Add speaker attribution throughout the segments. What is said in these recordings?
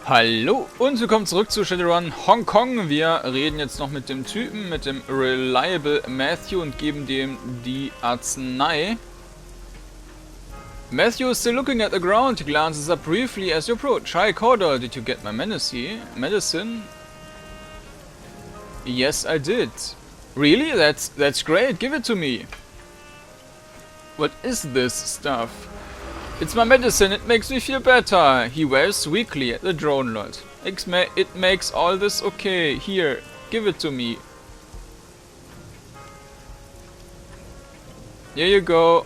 Speaker 1: Hallo und willkommen zurück zu Shadowrun Hongkong. Wir reden jetzt noch mit dem Typen, mit dem Reliable Matthew und geben dem die Arznei. Matthew is still looking at the ground. He glances up briefly as you approach. Hi Kordanor, did you get my medicine? Yes, I did. Really? That's great. Give it to me. What is this stuff? It's my medicine, it makes me feel better. He waves weakly at the drone lot. It makes all this okay. Here, give it to me. Here you go.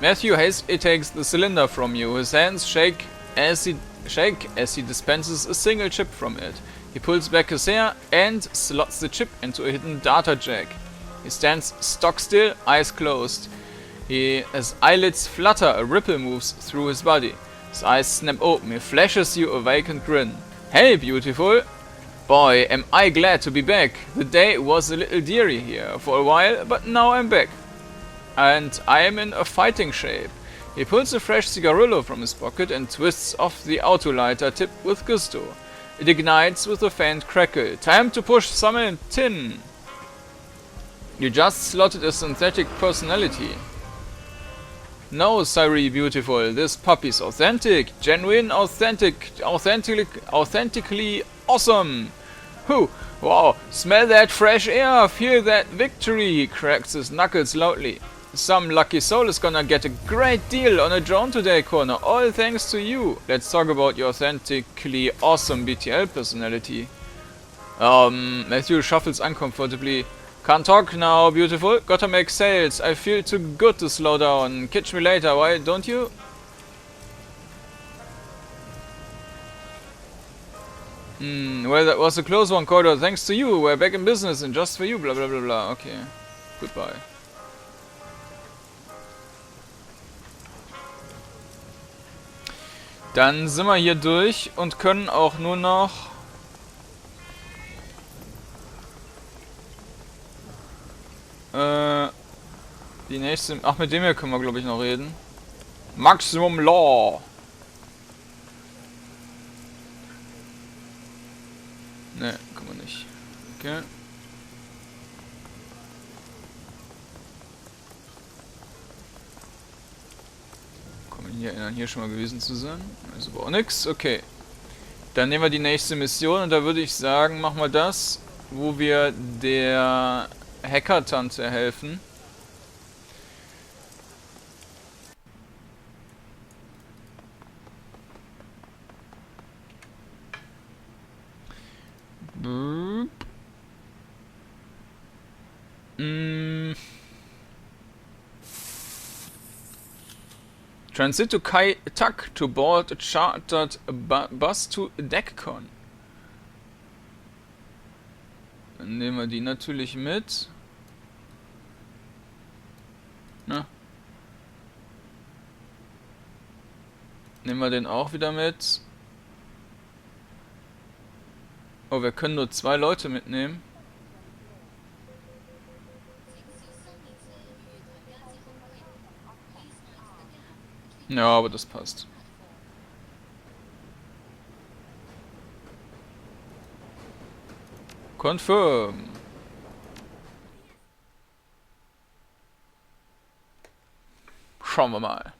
Speaker 1: Matthew hastily takes the cylinder from you. His hands shake as he dispenses a single chip from it. He pulls back his hair and slots the chip into a hidden data jack. He stands stock still, eyes closed. His eyelids flutter, a ripple moves through his body. His eyes snap open, he flashes you a vacant grin. Hey, beautiful! Boy, am I glad to be back. The day was a little dreary here for a while, but now I'm back. And I am in a fighting shape. He pulls a fresh cigarillo from his pocket and twists off the autolighter tip with gusto. It ignites with a faint crackle. Time to push some in tin! You just slotted a synthetic personality. No, sorry, beautiful. This puppy's authentic, genuine, authentically awesome. Whew, wow, smell that fresh air, feel that victory. He cracks his knuckles loudly. Some lucky soul is gonna get a great deal on a drone today, Connor. All thanks to you. Let's talk about your authentically awesome BTL personality. Matthew shuffles uncomfortably. Can't talk now, beautiful. Gotta make sales. I feel too good to slow down. Catch me later, why don't you? Well, that was a close one, Kordanor. Thanks to you. We're back in business and just for you, blah blah blah blah. Okay. Goodbye. Dann sind wir hier durch und können auch nur noch die nächste... Ach, mit dem hier können wir, glaube ich, noch reden. Maximum Law. Ne, können wir nicht. Okay. Kann man hier erinnern, hier schon mal gewesen zu sein. Also aber auch nix. Okay. Dann nehmen wir die nächste Mission und da würde ich sagen, machen wir das, wo wir der Hacker-Tante helfen. Transit to Kai Tak to board a chartered bus to DeckCon. Dann nehmen wir die natürlich mit. Na. Nehmen wir den auch wieder mit. Oh, wir können nur 2 Leute mitnehmen. Ja, aber das passt. Confirm. Schauen wir mal.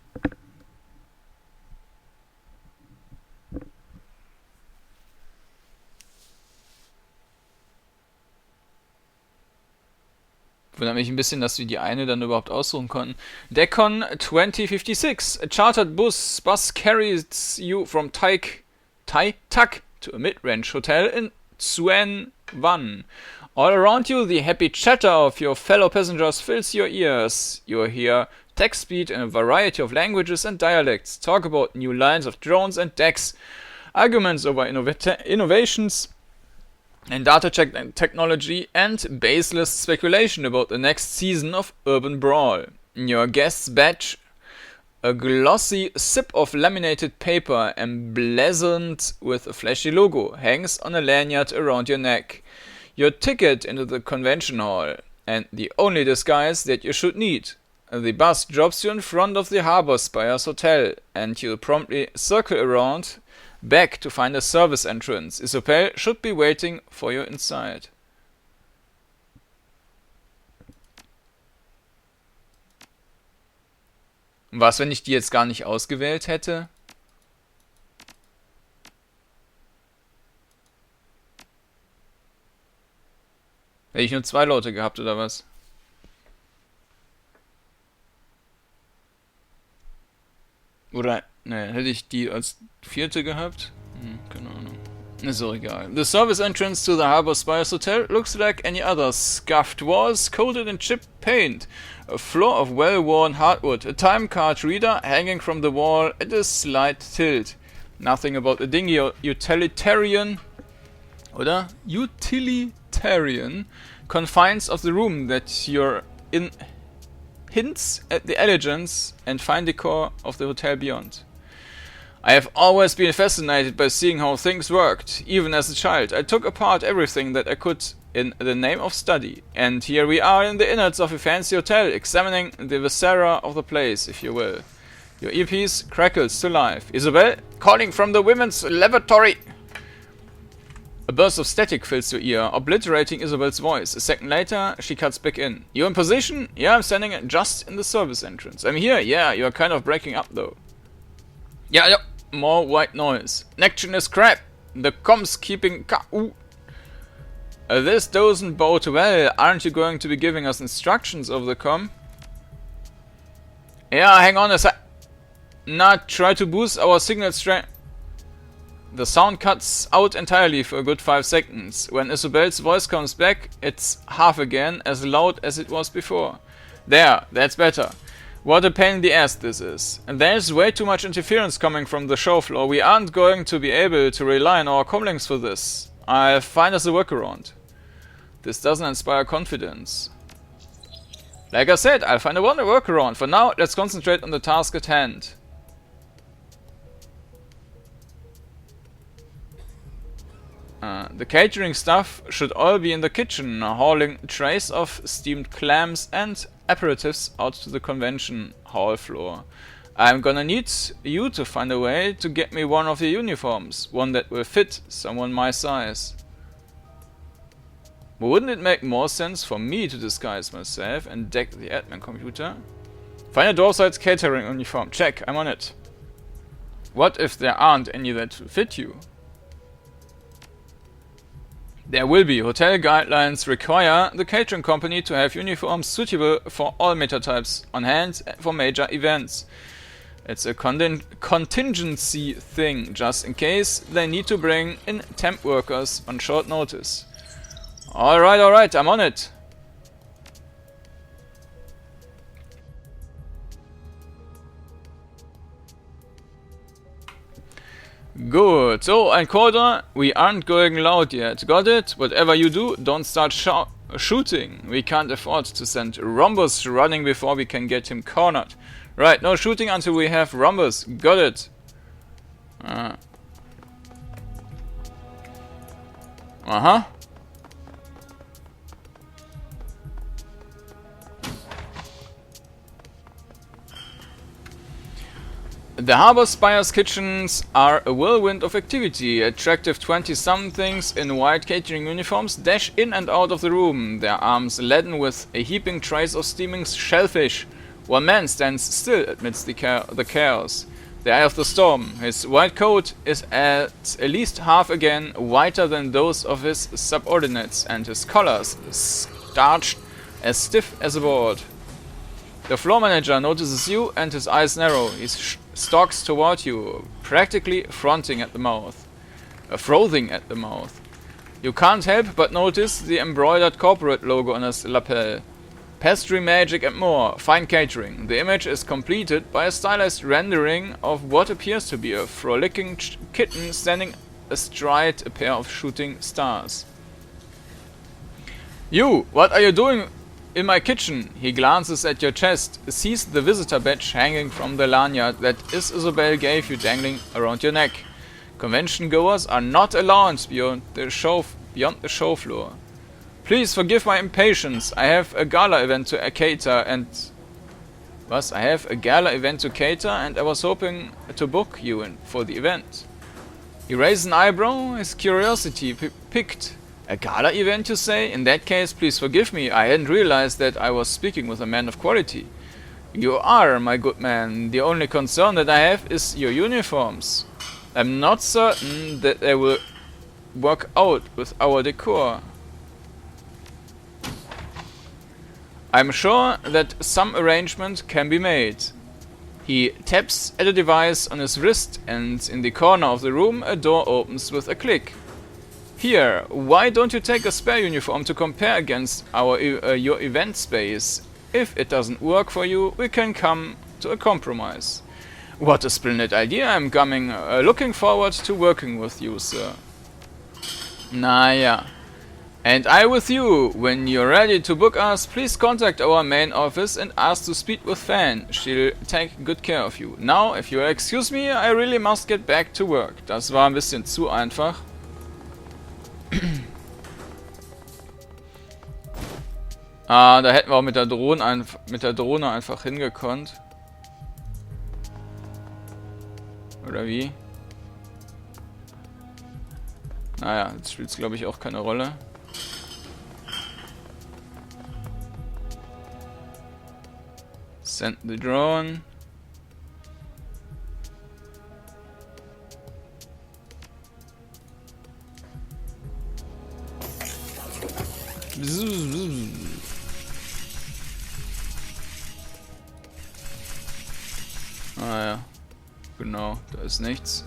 Speaker 1: Wundert mich ein bisschen, dass wir die eine dann überhaupt aussuchen konnten. DeckCon 2056. A chartered bus carries you from Tak to a mid-range hotel in Tsuen Wan. All around you, the happy chatter of your fellow passengers fills your ears. You hear text speed in a variety of languages and dialects. Talk about new lines of drones and decks. Arguments over innovations and data check technology and baseless speculation about the next season of Urban Brawl. Your guest's badge, a glossy sip of laminated paper emblazoned with a flashy logo, hangs on a lanyard around your neck. Your ticket into the convention hall, and the only disguise that you should need. The bus drops you in front of the Harbor Spires Hotel, and you promptly circle around back to find a service entrance. Isabel should be waiting for you inside. Was, wenn ich die jetzt gar nicht ausgewählt hätte? Hätte ich nur 2 Leute gehabt, oder was? Oder, ne, hätte ich die als 4. gehabt? Keine Ahnung. Ist auch egal. The service entrance to the Harbor Spires Hotel looks like any other. Scuffed walls coated in chipped paint. A floor of well-worn hardwood. A time card reader hanging from the wall at a slight tilt. Nothing about a dingy or utilitarian... Oder? Utilitarian confines of the room that you're in hints at the elegance and fine decor of the hotel beyond. I have always been fascinated by seeing how things worked. Even as a child, I took apart everything that I could in the name of study. And here we are in the innards of a fancy hotel, examining the viscera of the place, if you will. Your earpiece crackles to life. Isabel, calling from the women's lavatory! A burst of static fills your ear, obliterating Isabel's voice. A second later, she cuts back in. You in position? Yeah, I'm standing just in the service entrance. I'm here. Yeah, you're kind of breaking up though. Yeah, more white noise. Connection is crap. The comms keeping this doesn't bode well. Aren't you going to be giving us instructions over the comm? Yeah, hang on a sec. Not try to boost our signal strength. The sound cuts out entirely for a good 5 seconds. When Isabel's voice comes back, it's half again, as loud as it was before. There, that's better. What a pain in the ass this is. And there's way too much interference coming from the show floor. We aren't going to be able to rely on our comlinks for this. I'll find us a workaround. This doesn't inspire confidence. Like I said, I'll find a workaround. For now, let's concentrate on the task at hand. The catering stuff should all be in the kitchen, hauling trays of steamed clams and aperitifs out to the convention hall floor. I'm gonna need you to find a way to get me one of the uniforms, one that will fit someone my size. Wouldn't it make more sense for me to disguise myself and deck the admin computer? Find a door-side catering uniform. Check, I'm on it. What if there aren't any that fit you? There will be. Hotel guidelines require the catering company to have uniforms suitable for all meta-types on hand for major events. It's a contingency thing, just in case they need to bring in temp workers on short notice. Alright, I'm on it. Good, so ein Kordanor, we aren't going loud yet, got it? Whatever you do, don't start shooting. We can't afford to send Rhombus running before we can get him cornered. Right, no shooting until we have Rhombus, got it? Uh-huh. The Harbor Spire's kitchens are a whirlwind of activity. Attractive 20-somethings in white catering uniforms dash in and out of the room, their arms laden with a heaping trays of steaming shellfish. One man stands still amidst the chaos. The eye of the storm. His white coat is at least half again whiter than those of his subordinates, and his collars starched as stiff as a board. The floor manager notices you and his eyes narrow. He stalks toward you, practically frothing at the mouth. You can't help but notice the embroidered corporate logo on his lapel. Pastry magic and more. Fine catering. The image is completed by a stylized rendering of what appears to be a frolicking kitten standing astride a pair of shooting stars. You! What are you doing in my kitchen? He glances at your chest, sees the visitor badge hanging from the lanyard that Isabel gave you dangling around your neck. Convention goers are not allowed beyond the show floor. Please forgive my impatience. I have a gala event to cater and... I was hoping to book you in for the event. He raised an eyebrow, his curiosity piqued. A gala event, you say? In that case, please forgive me. I hadn't realized that I was speaking with a man of quality. You are, my good man. The only concern that I have is your uniforms. I'm not certain that they will work out with our decor. I'm sure that some arrangement can be made. He taps at a device on his wrist, and in the corner of the room a door opens with a click. Here, why don't you take a spare uniform to compare against your event space? If it doesn't work for you, we can come to a compromise. What a splendid idea! I'm looking forward to working with you, sir. Naja. And I with you. When you're ready to book us, please contact our main office and ask to speak with Fan. She'll take good care of you. Now, if you'll excuse me, I really must get back to work. Das war ein bisschen zu einfach. Da hätten wir auch mit der Drohne einfach hingekonnt. Oder wie? Naja, jetzt spielt es glaube ich auch keine Rolle. Send the drone. Ah ja, genau, da ist nichts.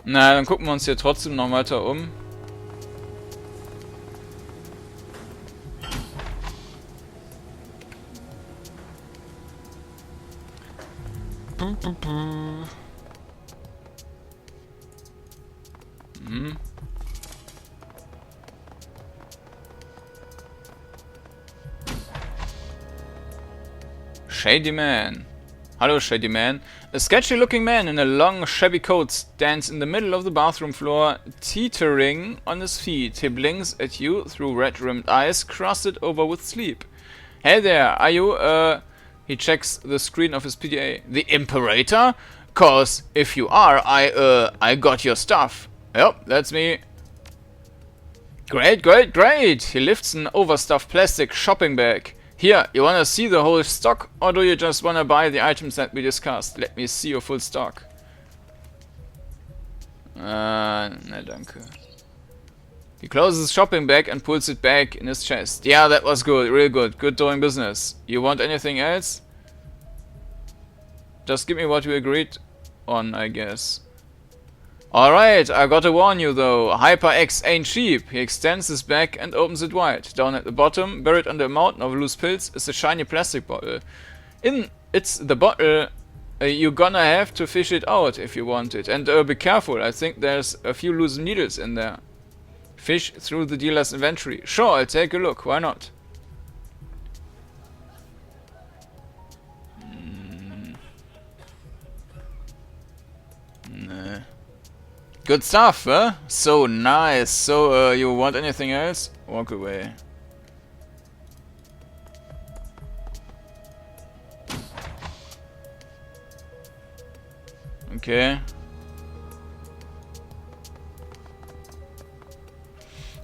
Speaker 1: Na, dann gucken wir uns hier trotzdem noch weiter um. Hm. Shady Man. Hello, Shady Man. A sketchy-looking man in a long, shabby coat stands in the middle of the bathroom floor, teetering on his feet. He blinks at you through red-rimmed eyes, crusted over with sleep. Hey there, are you, He checks the screen of his PDA. The Imperator? 'Cause if you are, I got your stuff. Yep, that's me. Great, great, great! He lifts an overstuffed plastic shopping bag. Here, you wanna see the whole stock, or do you just wanna buy the items that we discussed? Let me see your full stock. Ne, danke. He closes his shopping bag and pulls it back in his chest. Yeah, that was good, real good. Good doing business. You want anything else? Just give me what we agreed on, I guess. Alright, I gotta warn you though, HyperX ain't cheap. He extends his bag and opens it wide. Down at the bottom, buried under a mountain of loose pills, is a shiny plastic bottle. It's the bottle. You're gonna have to fish it out if you want it. And be careful, I think there's a few loose needles in there. Fish through the dealer's inventory. Sure, I'll take a look, why not? Nah. Good stuff, huh? So nice. So, you want anything else? Walk away. Okay.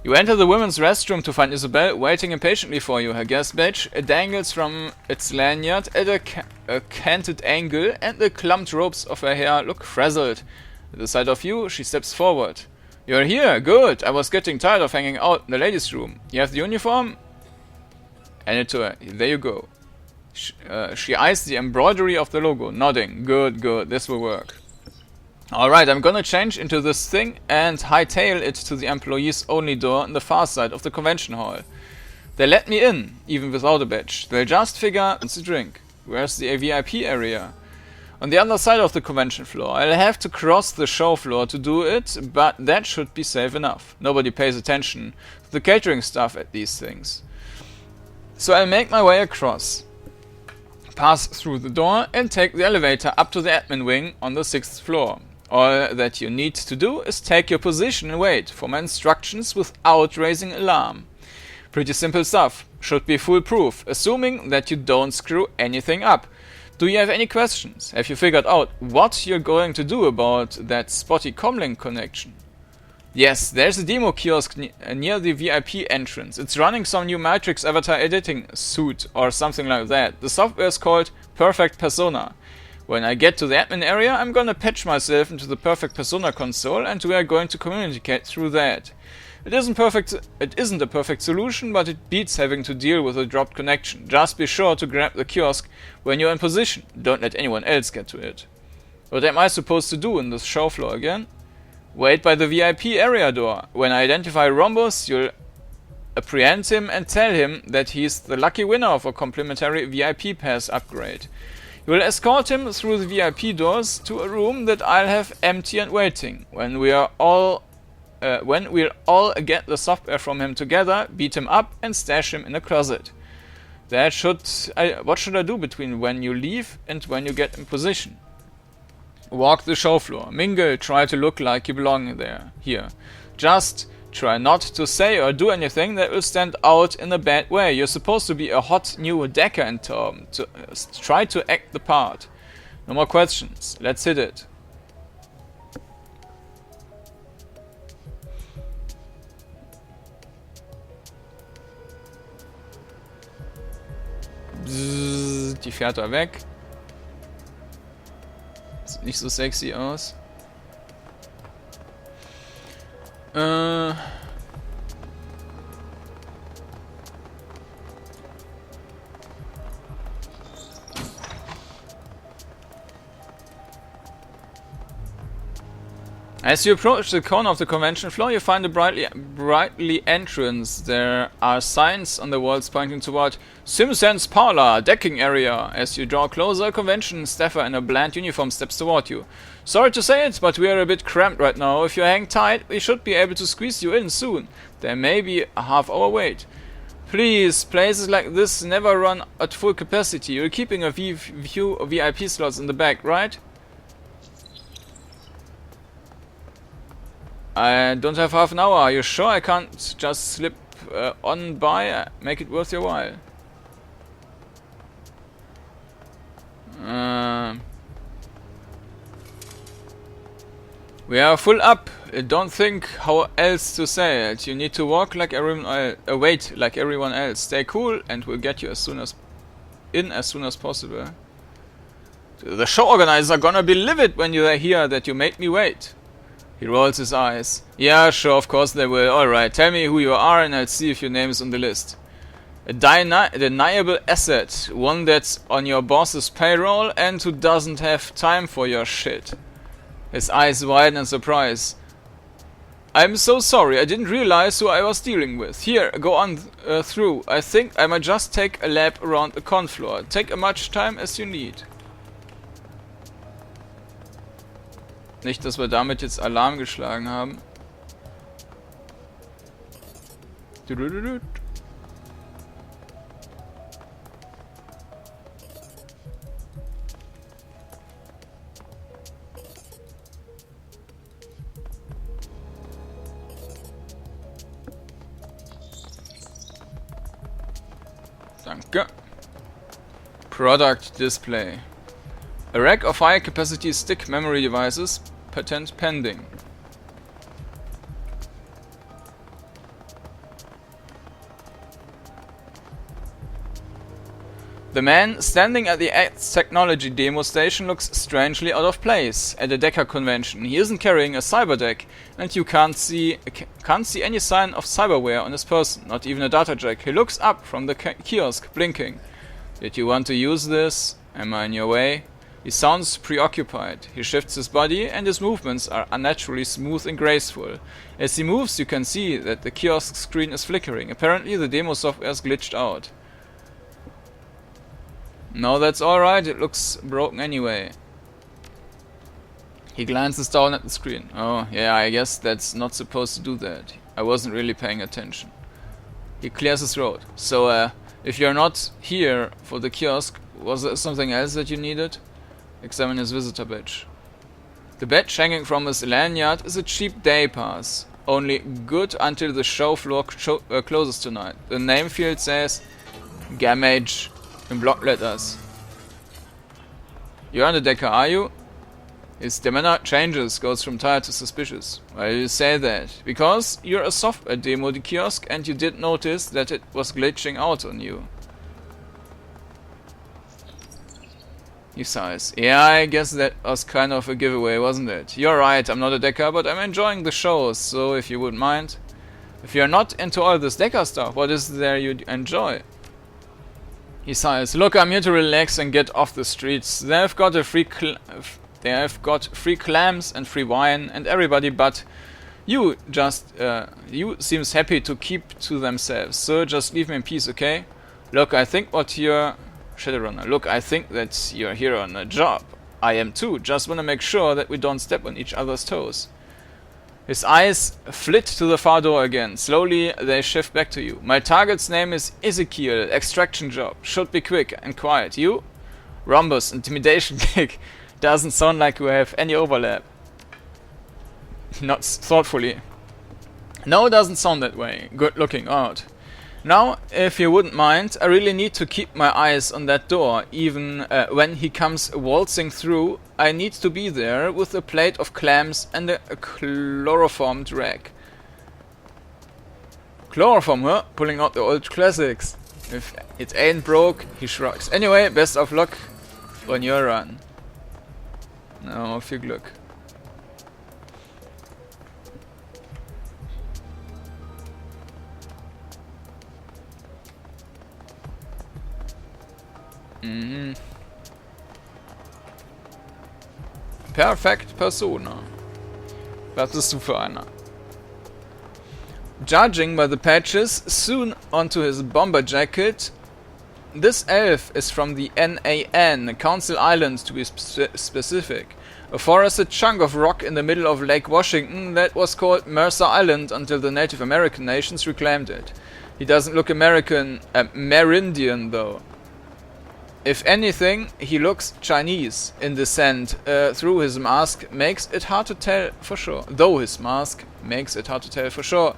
Speaker 1: You enter the women's restroom to find Isabel waiting impatiently for you. Her guest badge dangles from its lanyard at a canted angle, and the clumped ropes of her hair look frazzled. At the sight of you, she steps forward. You're here, good. I was getting tired of hanging out in the ladies' room. You have the uniform? Hand it to her. There you go. She eyes the embroidery of the logo, nodding. Good, good, this will work. Alright, I'm gonna change into this thing and hightail it to the employees only door on the far side of the convention hall. They let me in, even without a badge. They'll just figure it's a drink. Where's the VIP area? On the other side of the convention floor. I'll have to cross the show floor to do it, but that should be safe enough. Nobody pays attention to the catering stuff at these things. So I'll make my way across, pass through the door, and take the elevator up to the admin wing on the 6th floor. All that you need to do is take your position and wait for my instructions without raising alarm. Pretty simple stuff. should be foolproof, assuming that you don't screw anything up. Do you have any questions? Have you figured out what you're going to do about that spotty comlink connection? Yes, there's a demo kiosk near the VIP entrance. It's running some new Matrix avatar editing suite or something like that. The software is called Perfect Persona. When I get to the admin area, I'm gonna patch myself into the Perfect Persona console and we are going to communicate through that. It isn't a perfect solution, but it beats having to deal with a dropped connection. Just be sure to grab the kiosk when you're in position. Don't let anyone else get to it. What am I supposed to do in this show floor again? Wait by the VIP area door. When I identify Rhombus, you'll apprehend him and tell him that he's the lucky winner of a complimentary VIP pass upgrade. You will escort him through the VIP doors to a room that I'll have empty and waiting. When we'll all get the software from him together, beat him up and stash him in a closet. What should I do between when you leave and when you get in position? Walk the show floor, mingle, try to look like you belong here. Just try not to say or do anything that will stand out in a bad way. You're supposed to be a hot new Decker in town. Try to act the part. No more questions. Let's hit it. Bzzz, die fährt da weg. Sieht nicht so sexy aus. As you approach the corner of the convention floor, you find a brightly entrance. There are signs on the walls pointing toward Simpson's Parlor, decking area. As you draw closer, a convention staffer in a bland uniform steps toward you. Sorry to say it, but we are a bit cramped right now. If you hang tight, we should be able to squeeze you in soon. There may be a half-hour wait. Please, places like this never run at full capacity. You're keeping a few VIP slots in the back, right? I don't have half an hour. Are you sure I can't just slip on by? Make it worth your while. We are full up. Don't think how else to say it. You need to walk like everyone wait like everyone else. Stay cool and we'll get you as soon as possible. The show organizers are gonna be livid when you hear that you made me wait. He rolls his eyes. Yeah, sure, of course they will. Alright, tell me who you are and I'll see if your name is on the list. A deniable asset. One that's on your boss's payroll and who doesn't have time for your shit. His eyes widen in surprise. I'm so sorry, I didn't realize who I was dealing with. Here, go on through. I think I might just take a lap around the con floor. Take as much time as you need. Nicht, dass wir damit jetzt Alarm geschlagen haben. Danke. Product display. A rack of high capacity stick memory devices, patent pending. The man standing at the Acts Technology demo station looks strangely out of place at a Decker convention. He isn't carrying a cyber deck, and you can't see any sign of cyberware on his person, not even a data jack. He looks up from the kiosk, blinking. Did you want to use this? Am I in your way? He sounds preoccupied. He shifts his body, and his movements are unnaturally smooth and graceful. As he moves, you can see that the kiosk screen is flickering. Apparently, the demo software is glitched out. No, that's alright, it looks broken anyway. He glances down at the screen. Oh, yeah, I guess that's not supposed to do that. I wasn't really paying attention. He clears his throat. So, if you're not here for the kiosk, was there something else that you needed? Examine his visitor badge. The badge hanging from his lanyard is a cheap day pass. only good until the show floor closes tonight. The name field says Gamage in block letters. You're on the Decker, are you? His demeanor changes, goes from tired to suspicious. Why do you say that? Because you're a software demo the kiosk and you did notice that it was glitching out on you. He sighs. Yeah, I guess that was kind of a giveaway, wasn't it? You're right, I'm not a Decker, but I'm enjoying the show, so if you wouldn't mind. If you're not into all this Decker stuff, what is there you enjoy? He sighs. Look, I'm here to relax and get off the streets. They've got free clams and free wine, and everybody but you you seems happy to keep to themselves. So just leave me in peace, okay? Look, I think Shadowrunner. Look, I think that you're here on a job. I am too. Just wanna make sure that we don't step on each other's toes. His eyes flit to the far door again. Slowly, they shift back to you. My target's name is Ezekiel. Extraction job. Should be quick and quiet. You? Rhombus. Intimidation kick. Doesn't sound like we have any overlap. Not thoughtfully. No, it doesn't sound that way. Good looking out. Now, if you wouldn't mind, I really need to keep my eyes on that door. Even when he comes waltzing through, I need to be there with a plate of clams and a chloroformed rag. Chloroform, huh? Pulling out the old classics. If it ain't broke, he shrugs. Anyway, best of luck on your run. No, viel Glück. Perfect Persona. Was bist du für einer? Judging by the patches sewn onto his bomber jacket, this elf is from the NAN, Council Island to be specific. A forested chunk of rock in the middle of Lake Washington that was called Mercer Island until the Native American nations reclaimed it. He doesn't look Amerindian though. If anything, he looks Chinese in descent. Through his mask makes it hard to tell for sure. Though his mask makes it hard to tell for sure.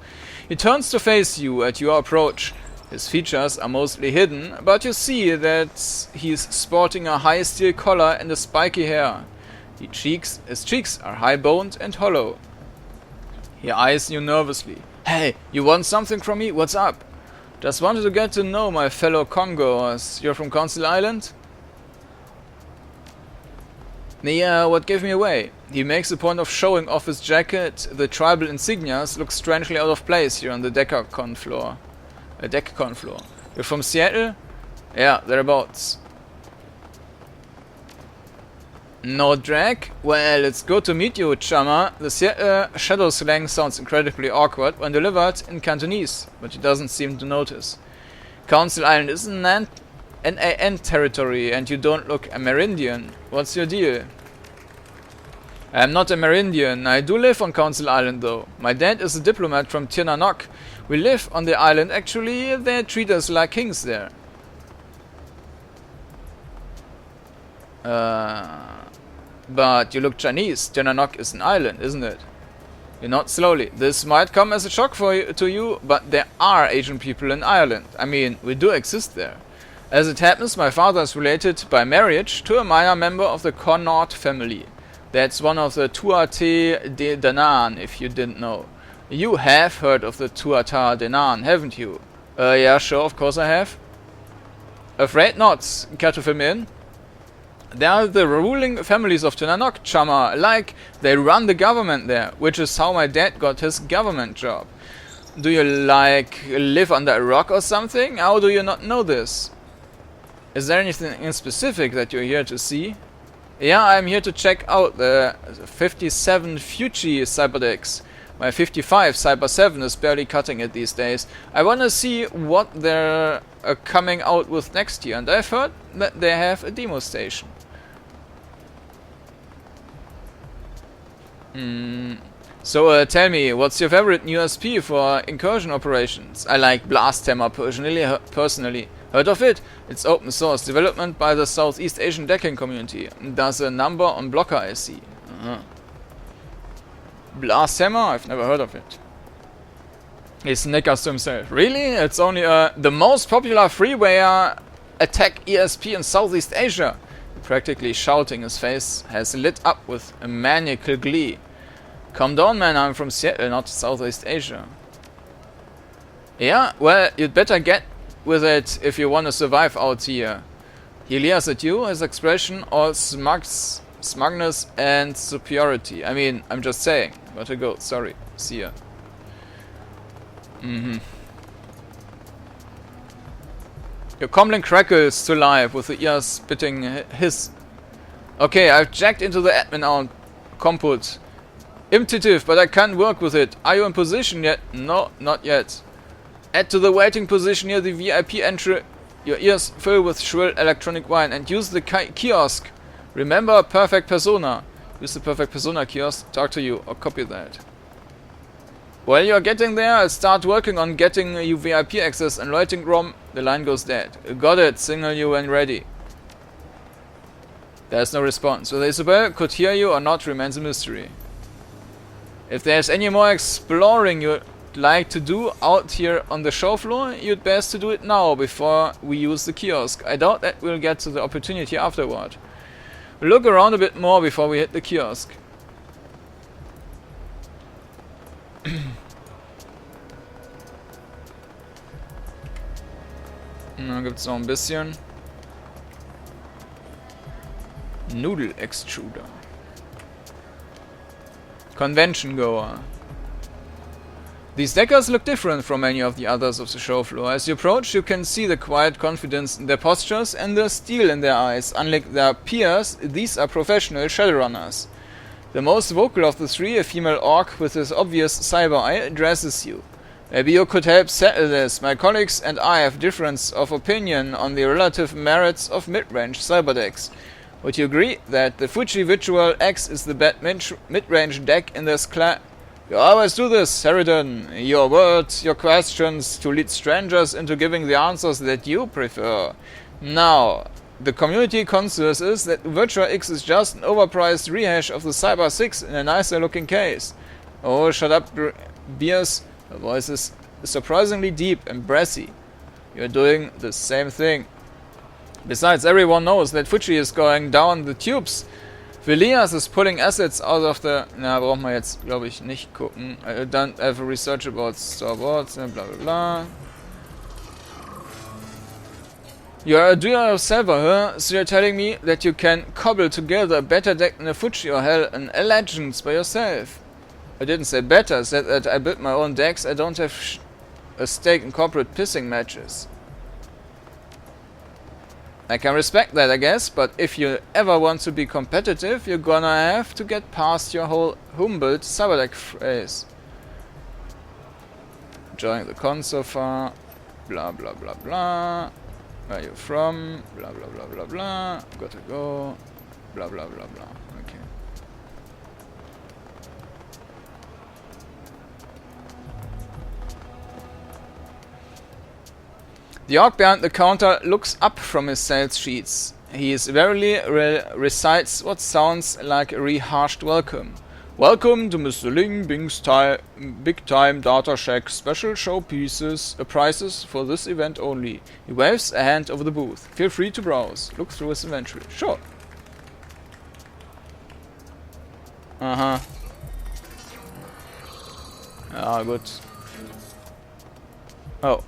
Speaker 1: He turns to face you at your approach. His features are mostly hidden, but you see that he's sporting a high steel collar and a spiky hair. His cheeks are high-boned and hollow. He eyes you nervously. Hey, you want something from me? What's up? Just wanted to get to know my fellow Congos. You're from Council Island? Yeah, what gave me away? He makes a point of showing off his jacket. The tribal insignias look strangely out of place here on the DeckCon floor. DeckCon floor. You're from Seattle? Yeah, thereabouts. No drag? Well, it's good to meet you, Chama. The Seattle shadow slang sounds incredibly awkward when delivered in Cantonese, but he doesn't seem to notice. Council Island is an NAN territory, and you don't look Amerindian. What's your deal? I'm not Amerindian. I do live on Council Island, though. My dad is a diplomat from Tirnanok. We live on the island. Actually, they treat us like kings there. But you look Chinese. Tirnanok is an island, isn't it? You nod slowly. This might come as a shock to you, but there are Asian people in Ireland. I mean, we do exist there. As it happens, my father is related by marriage to a minor member of the Kordanor family. That's one of the Tuatha De Danann, if you didn't know. You have heard of the Tuatha De Danann, haven't you? Yeah, sure, of course I have. Afraid not. Care to fill me in? They are the ruling families of Tirnanok, Chama. Like, they run the government there, which is how my dad got his government job. Do you, live under a rock or something? How do you not know this? Is there anything in specific that you're here to see? Yeah, I'm here to check out the 57 Fuji Cyberdecks. My 55 Cyber 7 is barely cutting it these days. I wanna see what they're coming out with next year, and I've heard that they have a demo station. So tell me, what's your favorite USP for incursion operations? I like Blast Hammer personally. Heard of it? It's open source, development by the Southeast Asian decking community. Does a number on blocker I see. Blast Hammer? I've never heard of it. He snickers to himself. Really? It's only the most popular freeware attack ESP in Southeast Asia. Practically shouting, his face has lit up with a maniacal glee. Calm down, man, I'm from Seattle, not Southeast Asia. Yeah, well, you'd better get with it if you want to survive out here. He leers at you, his expression all smugness and superiority. I mean, I'm just saying. Gotta go, sorry. See ya. Your comlink crackles to life with the ears spitting hiss. Okay, I've jacked into the admin out comput. Imperative, but I can't work with it. Are you in position yet? No, not yet. Add to the waiting position near the VIP entry. Your ears fill with shrill electronic whine and use the kiosk. Remember perfect persona. Use the perfect persona kiosk. Talk to you or copy that. While you're getting there, I'll start working on getting you VIP access and lighting ROM. The line goes dead. Got it. Signal you when ready. There's no response. Whether Isabel could hear you or not remains a mystery. If there's any more exploring you'd like to do out here on the show floor, you'd best to do it now before we use the kiosk. I doubt that we'll get to the opportunity afterward. We'll look around a bit more before we hit the kiosk. Na, gibt's noch ein bisschen. Nudel-Extruder. Convention goer. These deckers look different from many of the others of the show floor. As you approach, you can see the quiet confidence in their postures and the steel in their eyes. Unlike their peers, these are professional Shadowrunners. The most vocal of the three, a female orc with his obvious cyber eye, addresses you. Maybe you could help settle this. My colleagues and I have difference of opinion on the relative merits of mid-range cyber decks. Would you agree that the Fuji Virtual X is the best mid-range deck in this class? You always do this, Sheridan. Your words, your questions, to lead strangers into giving the answers that you prefer. Now, the community consensus is that Virtual X is just an overpriced rehash of the Cyber 6 in a nicer looking case. Oh, shut up, Beers. Her voice is surprisingly deep and brassy. You're doing the same thing. Besides, everyone knows that Fuji is going down the tubes. Velias is pulling assets out of the... Na, brauchen wir jetzt, glaube ich, nicht gucken. I don't have a research about Star Wars, bla bla bla. You're a do-it-yourself, huh? So you're telling me that you can cobble together a better deck than a Fuji or hell, an Legends by yourself? I didn't say better, I said that I built my own decks. I don't have a stake in corporate pissing matches. I can respect that, I guess, but if you ever want to be competitive, you're gonna have to get past your whole Humboldt cyber deck phase. Enjoying the con so far. Blah blah blah blah. Where are you from? Blah blah blah blah blah. Gotta go. Blah blah blah blah. Okay. The orc behind the counter looks up from his sales sheets. He verily recites what sounds like a rehashed welcome. Welcome to Mr. Ling Bing's Big Time Data Shack special showpieces, prices for this event only. He waves a hand over the booth. Feel free to browse. Look through his inventory. Sure. Aha. Ja, gut. Oh.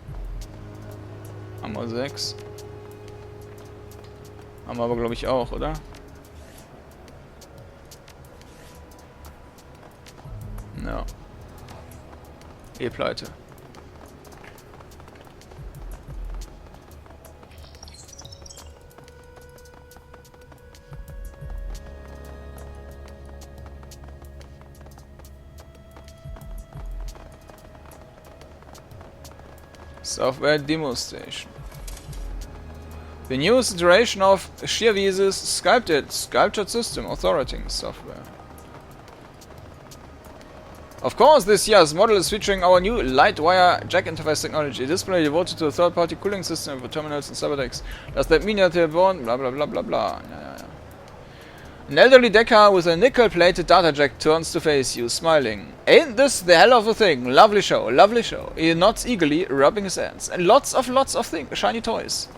Speaker 1: Haben wir 6. Haben wir aber, glaube ich, auch, oder? Ja. Pleite. Software Demo Station. The newest iteration of Shearwiese's sculptured system authorizing software. Of course, this year's model is featuring our new Lightwire jack interface technology, a display devoted to a third-party cooling system for terminals and cyber decks. Does that mean that they're born? Blah blah blah blah blah. Yeah. An elderly decker with a nickel-plated data jack turns to face you, smiling. Ain't this the hell of a thing? Lovely show, lovely show. He nods eagerly, rubbing his hands. And lots of shiny toys.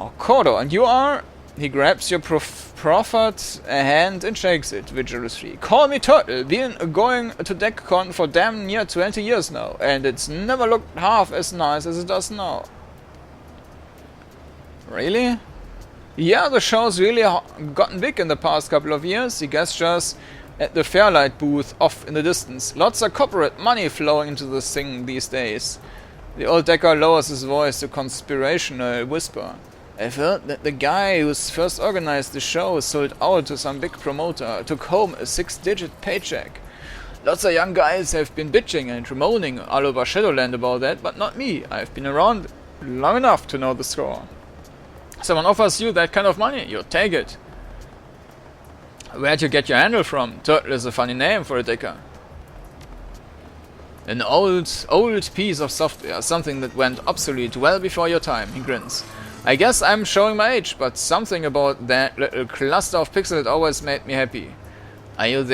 Speaker 1: Oh, Kordanor, and you are? He grabs your proffered hand and shakes it vigorously. Call me Turtle. Been going to DeckCon for damn near 20 years now, and it's never looked half as nice as it does now. Really? Yeah, the show's really gotten big in the past couple of years. He gestures at the Fairlight booth off in the distance. Lots of corporate money flowing into this thing these days. The old decker lowers his voice to conspirational whisper. I've heard that the guy who's first organized the show sold out to some big promoter, took home a 6-digit paycheck. Lots of young guys have been bitching and moaning all over Shadowland about that, but not me. I've been around long enough to know the score. Someone offers you that kind of money, you take it. Where'd you get your handle from? Turtle is a funny name for a decker. An old piece of software, something that went obsolete well before your time, he grins. I guess I'm showing my age, but something about that little cluster of pixels always made me happy. Are you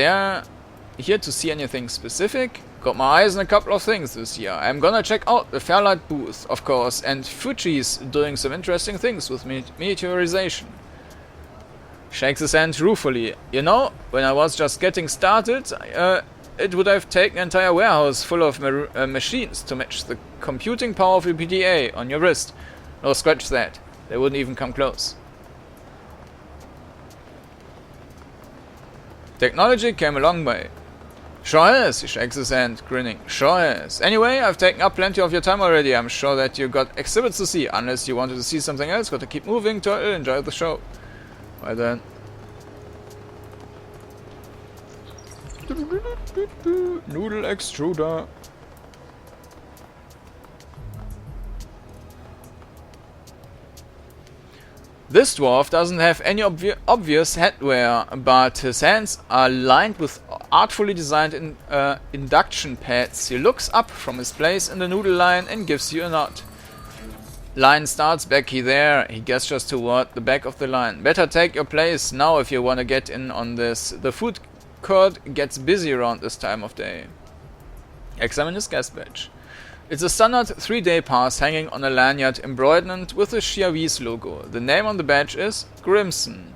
Speaker 1: here to see anything specific? Got my eyes on a couple of things this year. I'm gonna check out the Fairlight booth, of course, and Fuji's doing some interesting things with meteorization. Shakes his hand ruefully. You know, when I was just getting started, it would have taken an entire warehouse full of machines to match the computing power of the PDA on your wrist. No, scratch that. They wouldn't even come close. Technology came a long way. Sure is, he shakes his hand, grinning. Sure is. Anyway, I've taken up plenty of your time already. I'm sure that you got exhibits to see. Unless you wanted to see something else, got to keep moving, Turtle. Enjoy the show. Well then. Noodle extruder. This dwarf doesn't have any obvious headwear, but his hands are lined with artfully designed induction pads. He looks up from his place in the noodle line and gives you a nod. Line starts backy there. He gestures toward the back of the line. Better take your place now if you want to get in on this. The food court gets busy around this time of day. Examine his guest badge. It's a standard 3-day pass hanging on a lanyard embroidered with the Chiavis logo. The name on the badge is Grimson.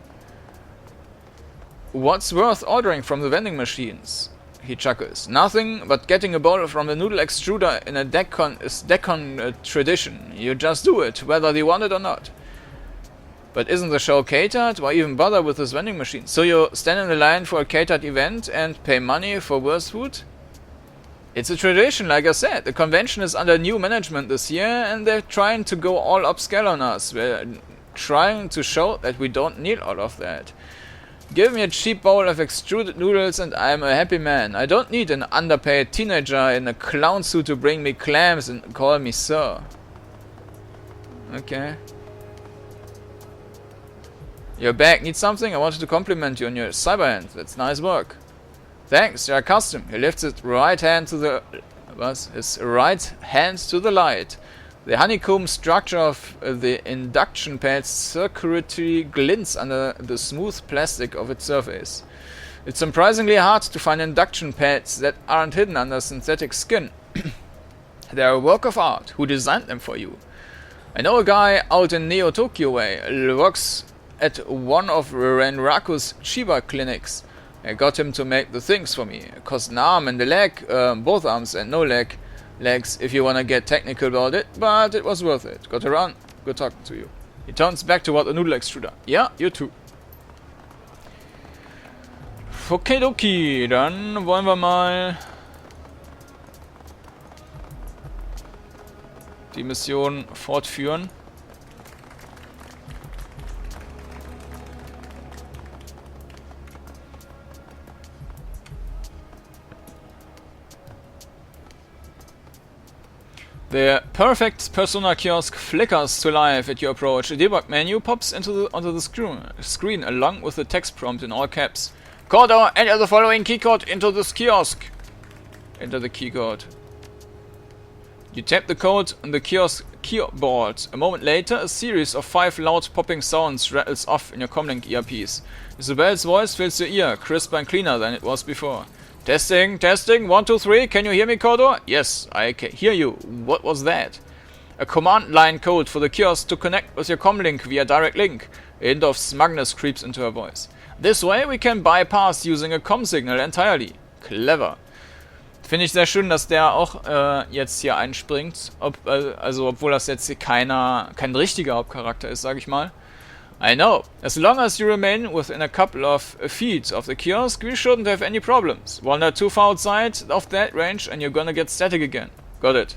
Speaker 1: What's worth ordering from the vending machines? He chuckles. Nothing, but getting a bowl from the noodle extruder in a DeckCon is DeckCon tradition. You just do it, whether you want it or not. But isn't the show catered? Why even bother with this vending machine? So you stand in the line for a catered event and pay money for worse food? It's a tradition, like I said. The convention is under new management this year, and they're trying to go all upscale on us. We're trying to show that we don't need all of that. Give me a cheap bowl of extruded noodles and I'm a happy man. I don't need an underpaid teenager in a clown suit to bring me clams and call me sir. Okay. Your bag needs something? I wanted to compliment you on your cyber hand. That's nice work. Thanks, you're accustomed. He lifts his right hand to the light. The honeycomb structure of the induction pad's circuitry glints under the smooth plastic of its surface. It's surprisingly hard to find induction pads that aren't hidden under synthetic skin. They're a work of art. Who designed them for you? I know a guy out in Neo-Tokyo Way. Works at one of Renraku's Chiba clinics. I got him to make the things for me. It cost an arm and a leg, both arms and no legs, if you wanna get technical about it, but it was worth it. Got to run. Good talking to you. He turns back toward the noodle extruder. Ja, you too. Okidoki, dann wollen wir mal die Mission fortführen. The perfect persona kiosk flickers to life at your approach. A debug menu pops onto the screen along with the text prompt in all caps. Kordanor, enter the following keycode into this kiosk. Enter the keycode. You tap the code on the kiosk keyboard. A moment later, a series of 5 loud popping sounds rattles off in your comlink earpiece. Isabel's voice fills your ear, crisper and cleaner than it was before. Testing, testing, 1, 2, 3, can you hear me, Kordanor? Yes, I can hear you. What was that? A command line code for the kiosk to connect with your comlink via direct link. A hint of smugness creeps into her voice. This way we can bypass using a com signal entirely. Clever. Finde ich sehr schön, dass der auch jetzt hier einspringt. Also obwohl das jetzt hier kein richtiger Hauptcharakter ist, sage ich mal. I know. As long as you remain within a couple of feet of the kiosk, we shouldn't have any problems. Wander too far outside of that range and you're gonna get static again. Got it.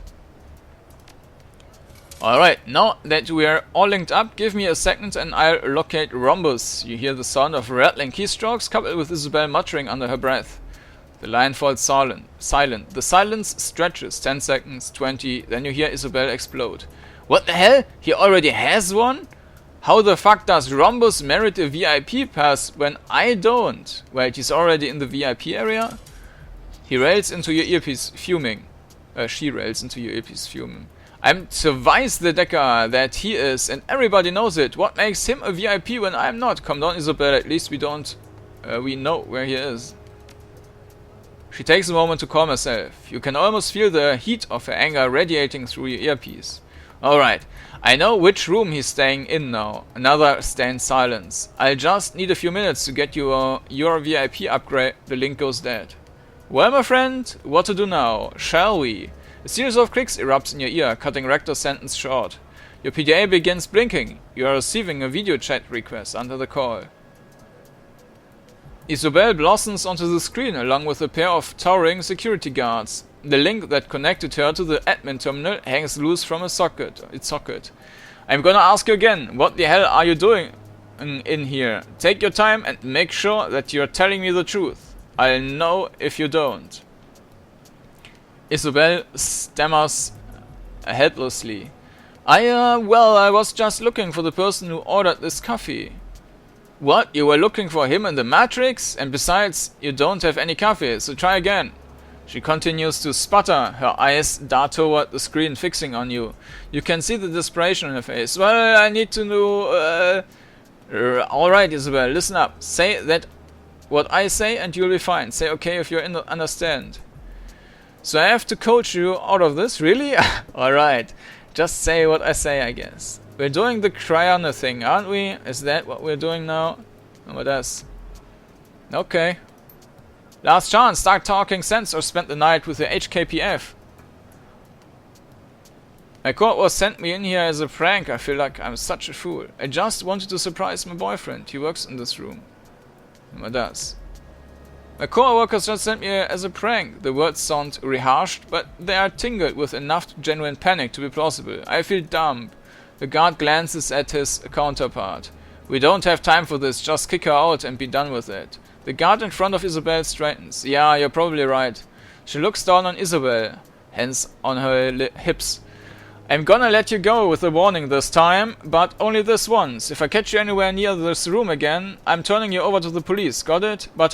Speaker 1: Alright, now that we are all linked up, give me a second and I'll locate Rhombus. You hear the sound of rattling keystrokes coupled with Isabel muttering under her breath. The line falls silent. The silence stretches. 10 seconds, 20, then you hear Isabel explode. What the hell? He already has one? How the fuck does Rhombus merit a VIP pass when I don't? Wait, he's already in the VIP area? He rails into your earpiece, fuming. She rails into your earpiece, fuming. I'm twice the decker that he is, and everybody knows it. What makes him a VIP when I'm not? Come down, Isabel, at least we know where he is. She takes a moment to calm herself. You can almost feel the heat of her anger radiating through your earpiece. Alright, I know which room he's staying in now. Another stained silence. I'll just need a few minutes to get you your VIP upgrade. The link goes dead. Well, my friend, what to do now? Shall we? A series of clicks erupts in your ear, cutting Rector's sentence short. Your PDA begins blinking. You are receiving a video chat request under the call. Isabel blossoms onto the screen along with a pair of towering security guards. The link that connected her to the admin terminal hangs loose from its socket. I'm gonna ask you again, what the hell are you doing in here? Take your time and make sure that you're telling me the truth. I'll know if you don't. Isabel stammers helplessly. I was just looking for the person who ordered this coffee. What? You were looking for him in the Matrix? And besides, you don't have any coffee, so try again. She continues to sputter, her eyes dart toward the screen fixing on you. You can see the desperation in her face. Well, I need to know... Alright, Isabel, listen up. Say that what I say and you'll be fine. Say okay if you understand. So I have to coach you out of this? Really? Alright. Just say what I say, I guess. We're doing the Kordanor thing, aren't we? Is that what we're doing now? What else? Okay. Last chance, start talking sense or spend the night with the HKPF. My court was sent me in here as a prank. I feel like I'm such a fool. I just wanted to surprise my boyfriend. He works in this room. What does? My co-workers just sent me as a prank. The words sound reharshed, but they are tingled with enough genuine panic to be plausible. I feel dumb. The guard glances at his counterpart. We don't have time for this, just kick her out and be done with it. The guard in front of Isabel straightens. Yeah, you're probably right. She looks down on Isabel, hands on her hips. I'm gonna let you go with a warning this time, but only this once. If I catch you anywhere near this room again, I'm turning you over to the police, got it? But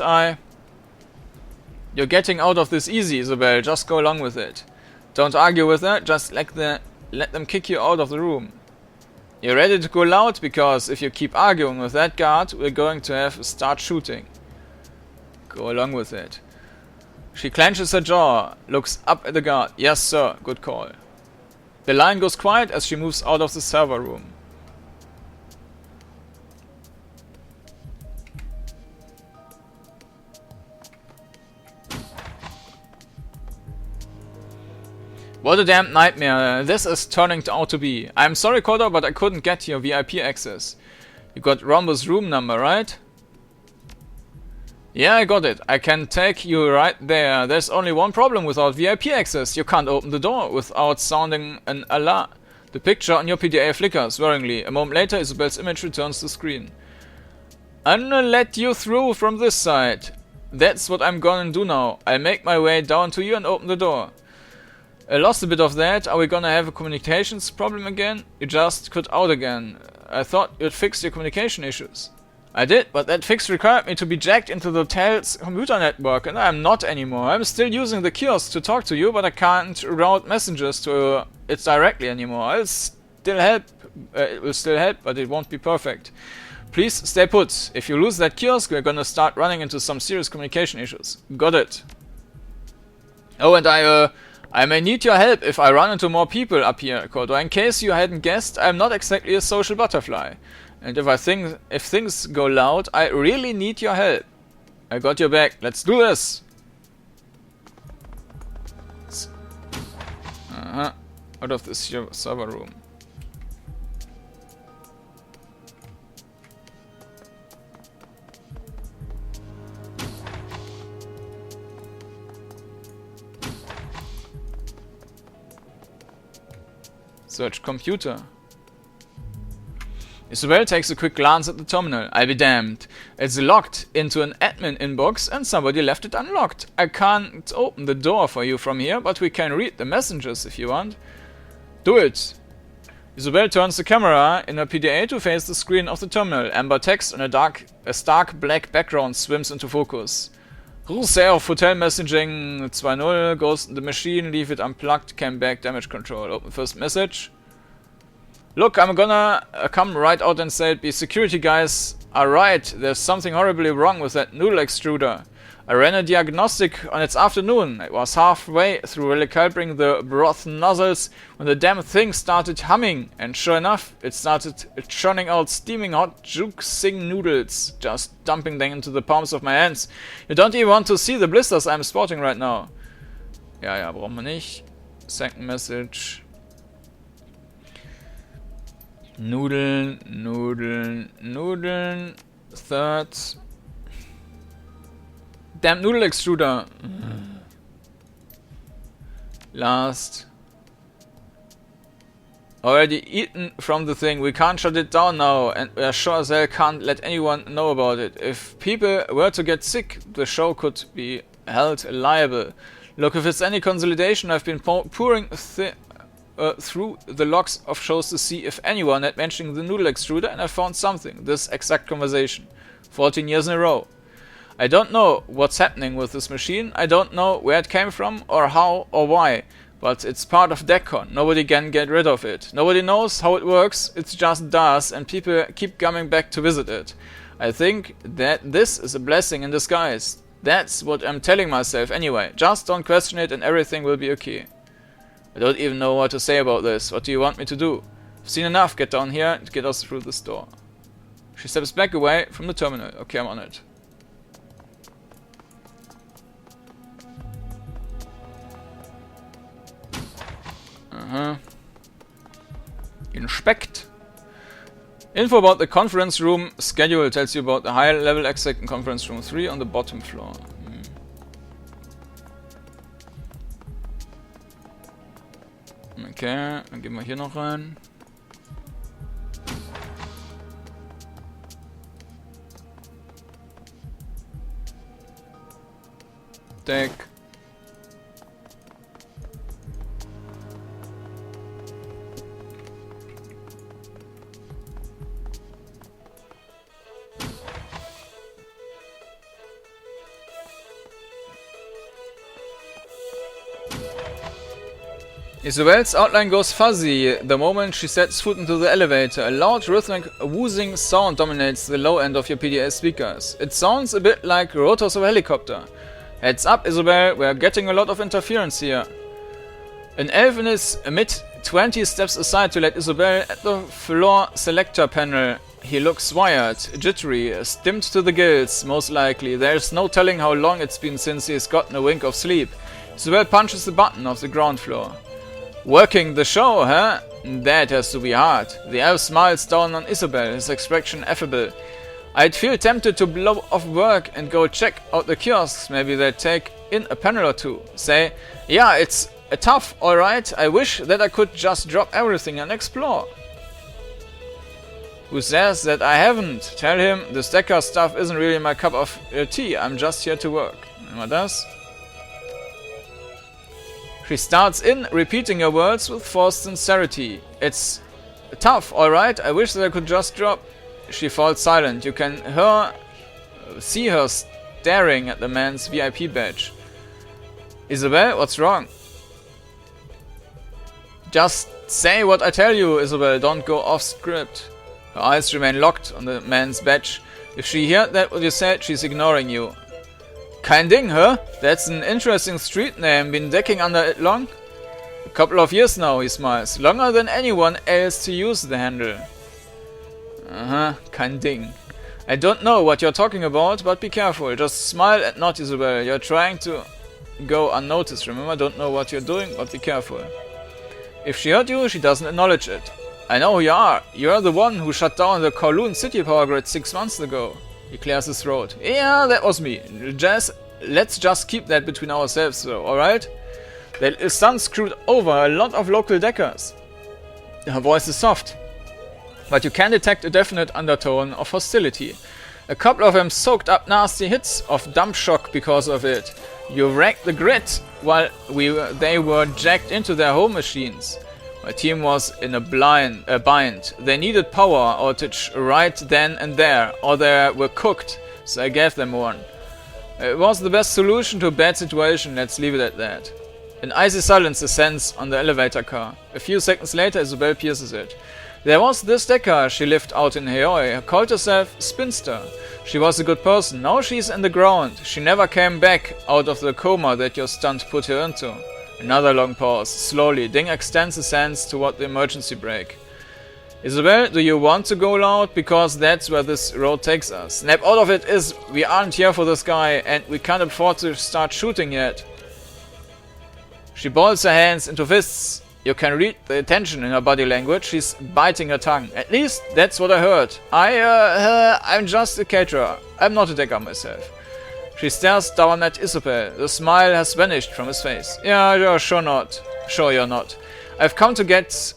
Speaker 1: You're getting out of this easy, Isabel, just go along with it. Don't argue with her, just let them kick you out of the room. You're ready to go loud? Because if you keep arguing with that guard, we're going to have to start shooting. Go along with it. She clenches her jaw, looks up at the guard. Yes, sir, good call. The line goes quiet as she moves out of the server room. What a damn nightmare this is turning out to be. I'm sorry, Kordanor, but I couldn't get your VIP access. You got Rhombus' room number, right? Yeah, I got it. I can take you right there. There's only one problem without VIP access. You can't open the door without sounding an alarm. The picture on your PDA flickers worryingly. A moment later, Isabel's image returns to the screen. I'm gonna let you through from this side. That's what I'm gonna do now. I'll make my way down to you and open the door. I lost a bit of that. Are we gonna have a communications problem again? You just cut out again. I thought you'd fixed your communication issues. I did, but that fix required me to be jacked into the Teil's computer network, and I'm not anymore. I'm still using the kiosk to talk to you, but I can't route messages to it directly anymore. I'll still help. It will still help, but it won't be perfect. Please stay put. If you lose that kiosk, we're gonna start running into some serious communication issues. Got it. Oh, and I may need your help if I run into more people up here, Kordanor. In case you hadn't guessed, I'm not exactly a social butterfly. And if things go loud, I really need your help. I got your back. Let's do this. Out of this server room. Search computer. Isabel takes a quick glance at the terminal. I'll be damned. It's locked into an admin inbox and somebody left it unlocked. I can't open the door for you from here, but we can read the messages if you want. Do it. Isabel turns the camera in her PDA to face the screen of the terminal. Amber text on a stark black background swims into focus. Rousseff, hotel messaging 2.0, ghost in the machine, leave it unplugged, came back, damage control. Open first message. Look, I'm gonna come right out and say it. The security guys are right. There's something horribly wrong with that noodle extruder. I ran a diagnostic on its afternoon. It was halfway through recalibering the broth nozzles when the damn thing started humming. And sure enough, it started churning out steaming hot juicing noodles, just dumping them into the palms of my hands. You don't even want to see the blisters I'm sporting right now. Ja, brauchen wir nicht. Second message. Nudeln, Nudeln, Nudeln. Third. Damn noodle extruder. Last. Already eaten from the thing. We can't shut it down now, and we're sure as hell can't let anyone know about it. If people were to get sick, the show could be held liable. Look, if it's any consolidation, I've been pouring through the logs of shows to see if anyone had mentioned the noodle extruder, and I found something. This exact conversation. 14 years in a row. I don't know what's happening with this machine. I don't know where it came from, or how, or why. But it's part of DeckCon. Nobody can get rid of it. Nobody knows how it works. It just does, and people keep coming back to visit it. I think that this is a blessing in disguise. That's what I'm telling myself anyway. Just don't question it and everything will be okay. I don't even know what to say about this. What do you want me to do? I've seen enough. Get down here and get us through this door. She steps back away from the terminal. Okay, I'm on it. Inspect. Info about the conference room schedule tells you about the high level exec in conference room 3 on the bottom floor. Okay, dann gehen wir hier noch rein. Deck. Isabel's outline goes fuzzy the moment she sets foot into the elevator. A loud, rhythmic, whoozing sound dominates the low end of your PDA speakers. It sounds a bit like rotors of a helicopter. Heads up, Isabel, we're getting a lot of interference here. An elf in his mid-20s steps aside to let Isabel at the floor selector panel. He looks wired, jittery, stimmed to the gills, most likely. There's no telling how long it's been since he's gotten a wink of sleep. Isabel punches the button of the ground floor. Working the show, huh? That has to be hard. The elf smiles down on Isabel, his expression affable. I'd feel tempted to blow off work and go check out the kiosks. Maybe they'd take in a panel or two. Say, yeah, it's tough, alright. I wish that I could just drop everything and explore. Who says that I haven't? Tell him the stacker stuff isn't really my cup of tea. I'm just here to work. And what does? She starts in, repeating her words with forced sincerity. It's tough, alright. I wish that I could just drop. She falls silent. You can see her staring at the man's VIP badge. Isabel, what's wrong? Just say what I tell you, Isabel. Don't go off script. Her eyes remain locked on the man's badge. If she heard that what you said, she's ignoring you. Kein Ding, huh? That's an interesting street name. Been decking under it long? A couple of years now, he smiles. Longer than anyone else to use the handle. Kein Ding. I don't know what you're talking about, but be careful. Just smile and nod, Isabel. You're trying to go unnoticed, remember? Don't know what you're doing, but be careful. If she heard you, she doesn't acknowledge it. I know who you are. You're the one who shut down the Kowloon city power grid 6 months ago. He clears his throat. Yeah, that was me. Let's just keep that between ourselves, though, alright? That sun screwed over a lot of local deckers. Her voice is soft, but you can detect a definite undertone of hostility. A couple of them soaked up nasty hits of dump shock because of it. You wrecked the grid while they were jacked into their home machines. My team was in a bind. They needed power outage right then and there, or they were cooked, so I gave them one. It was the best solution to a bad situation, let's leave it at that. An icy silence descends on the elevator car. A few seconds later, Isabel pierces it. There was this decker she lived out in Hawaii, called herself Spinster. She was a good person, now she's in the ground. She never came back out of the coma that your stunt put her into. Another long pause. Slowly, Ding extends his hands toward the emergency brake. Isabel, do you want to go loud? Because that's where this road takes us. Snap out of it is, we aren't here for this guy, and we can't afford to start shooting yet. She balls her hands into fists. You can read the tension in her body language. She's biting her tongue. At least, that's what I heard. I'm just a caterer. I'm not a decker myself. She stares down at Isabel. The smile has vanished from his face. Yeah, you're sure not. Sure you're not. You've come to get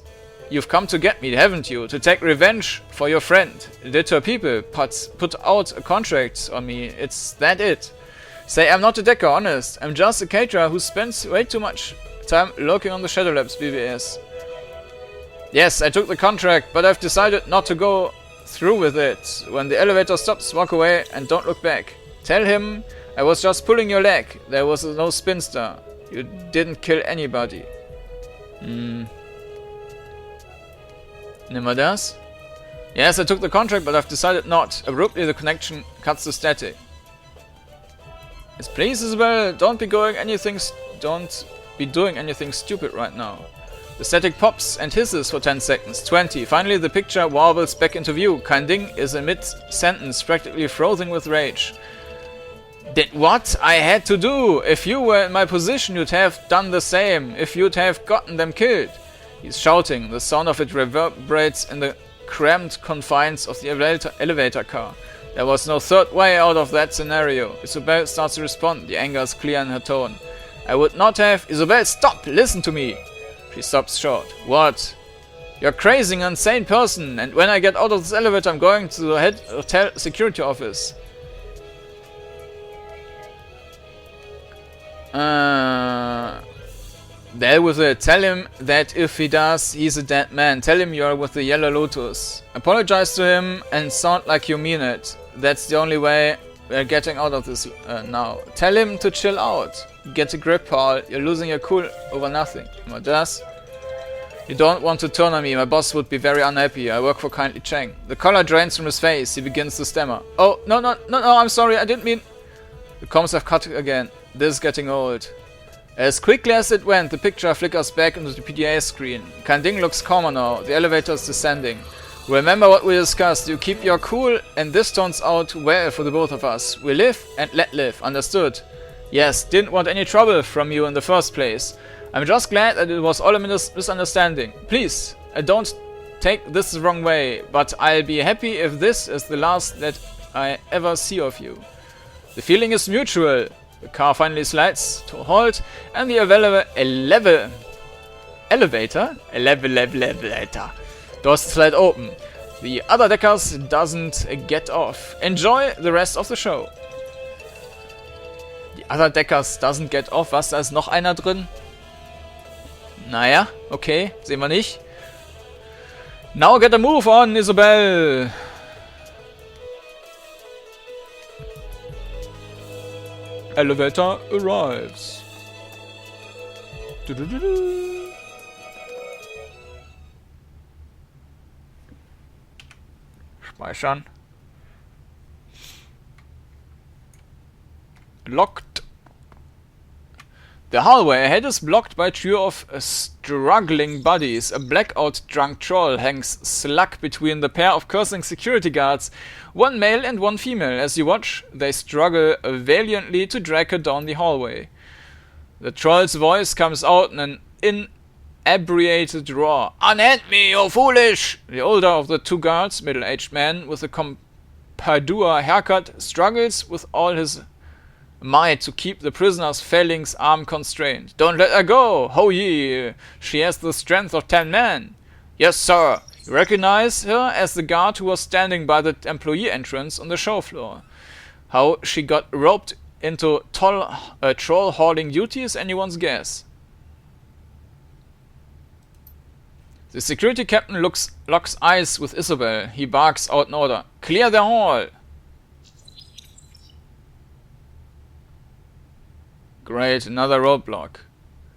Speaker 1: me, haven't you? To take revenge for your friend. Did her people put out a contract on me? It's that it. Say I'm not a decker, honest. I'm just a caterer who spends way too much time lurking on the Shadow Labs BBS. Yes, I took the contract, but I've decided not to go through with it. When the elevator stops, walk away and don't look back. Tell him I was just pulling your leg. There was no spinster. You didn't kill anybody. Nimmer das? Yes, I took the contract, but I've decided not. Abruptly, the connection cuts to static. Yes, please, Isabel, don't be doing anything stupid right now. The static pops and hisses for 10 seconds. 20. Finally, the picture warbles back into view. Kein Ding is in mid-sentence, practically frothing with rage. Did what I had to do? If you were in my position, you'd have done the same. If you'd have gotten them killed. He's shouting. The sound of it reverberates in the cramped confines of the elevator car. There was no third way out of that scenario. Isabel starts to respond. The anger is clear in her tone. I would not have... Isabel, stop! Listen to me! She stops short. What? You're crazy, an insane person, and when I get out of this elevator I'm going to the head hotel security office. Deal with it. Tell him that if he does, he's a dead man. Tell him you're with the Yellow Lotus. Apologize to him and sound like you mean it. That's the only way we're getting out of this now. Tell him to chill out. Get a grip, Paul. You're losing your cool over nothing. What does? You don't want to turn on me. My boss would be very unhappy. I work for Kindly Cheng. The color drains from his face. He begins to stammer. Oh, no, I'm sorry. I didn't mean... The comms have cut again. This is getting old. As quickly as it went, the picture flickers back into the PDA screen. Kein Ding looks calmer now. The elevator is descending. Remember what we discussed. You keep your cool, and this turns out well for the both of us. We live and let live. Understood? Yes, didn't want any trouble from you in the first place. I'm just glad that it was all a misunderstanding. Please, don't take this the wrong way, but I'll be happy if this is the last that I ever see of you. The feeling is mutual. The car finally slides to a halt, and the elevator doors slide open. The other deckers doesn't get off. Enjoy the rest of the show. The other deckers doesn't get off. Was, da ist noch einer drin? Naja, okay, sehen wir nicht. Now get a move on, Isabel! Elevator arrives. Speichern. Locked. The hallway ahead is blocked by a trio of struggling bodies. A blackout drunk troll hangs slack between the pair of cursing security guards, one male and one female. As you watch, they struggle valiantly to drag her down the hallway. The troll's voice comes out in an inebriated roar. "Unhand me, you foolish!" The older of the two guards, middle-aged man with a pompadour haircut, struggles with all his might to keep the prisoner's failing arm constrained. "Don't let her go! Ho ye! She has the strength of 10 men!" "Yes, sir!" You recognize her as the guard who was standing by the employee entrance on the show floor. How she got roped into troll hauling duty is anyone's guess. The security captain locks eyes with Isabel. He barks out an order. "Clear the hall!" Great, another roadblock.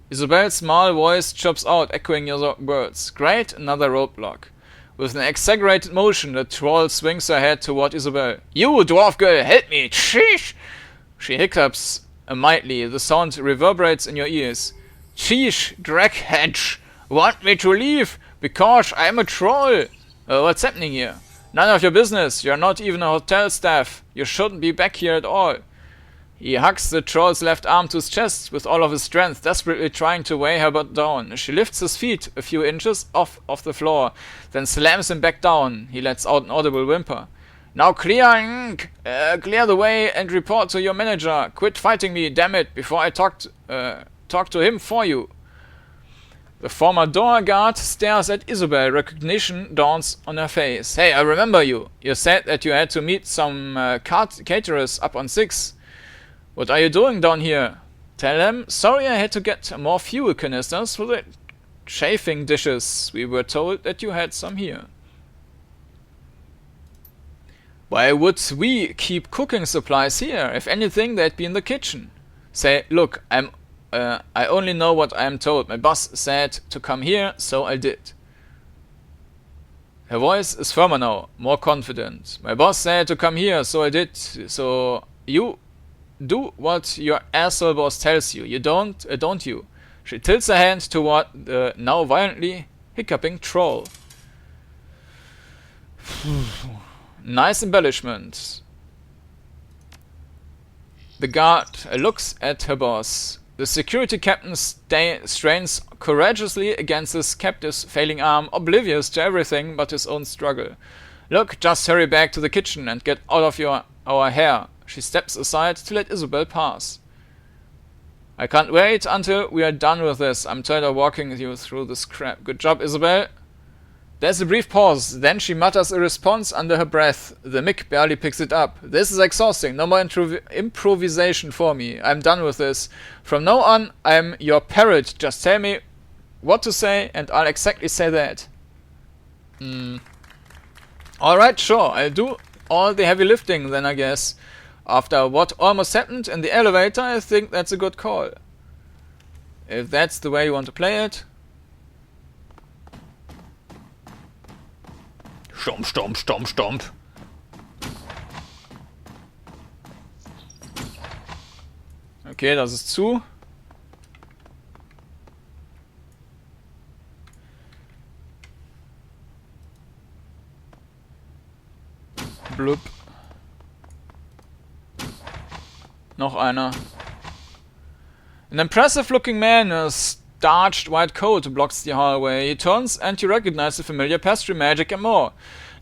Speaker 1: Isabel's small voice chops out, echoing your words. Great, another roadblock. With an exaggerated motion, the troll swings her head toward Isabel. "You, dwarf girl, help me! Sheesh!" She hiccups mightily. The sound reverberates in your ears. "Sheesh, draghead! Want me to leave? Because I'm a troll!" What's happening here? "None of your business. You're not even a hotel staff. You shouldn't be back here at all." He hugs the troll's left arm to his chest with all of his strength, desperately trying to weigh her down. She lifts his feet a few inches off the floor, then slams him back down. He lets out an audible whimper. "Now clear the way and report to your manager. Quit fighting me, damn it, before I talk to him for you." The former door guard stares at Isabel. Recognition dawns on her face. "Hey, I remember you. You said that you had to meet some caterers up on 6. What are you doing down here?" "Tell them, sorry I had to get more fuel canisters for the chafing dishes. We were told that you had some here." "Why would we keep cooking supplies here? If anything, they'd be in the kitchen." Say, "Look, I only know what I am told. My boss said to come here, so I did." Her voice is firmer now, more confident. "My boss said to come here, so I did. So you do what your asshole boss tells you. You don't you?" She tilts her hand toward the now violently hiccuping troll. Nice embellishment. The guard looks at her boss. The security captain strains courageously against his captive's failing arm, oblivious to everything but his own struggle. "Look, just hurry back to the kitchen and get out of our hair." She steps aside to let Isabel pass. "I can't wait until we are done with this. I'm tired of walking you through this crap. Good job, Isabel." There's a brief pause. Then she mutters a response under her breath. The mic barely picks it up. "This is exhausting. No more improvisation for me. I'm done with this. From now on, I'm your parrot. Just tell me what to say and I'll exactly say that." Alright, sure. I'll do all the heavy lifting then, I guess. After what almost happened in the elevator, I think that's a good call. If that's the way you want to play it. Stomp, stomp, stomp, stomp. Okay, das ist zu. Blub. Noch einer. An impressive-looking man in a starched white coat blocks the hallway. He turns and you recognize the familiar pastry, magic and more.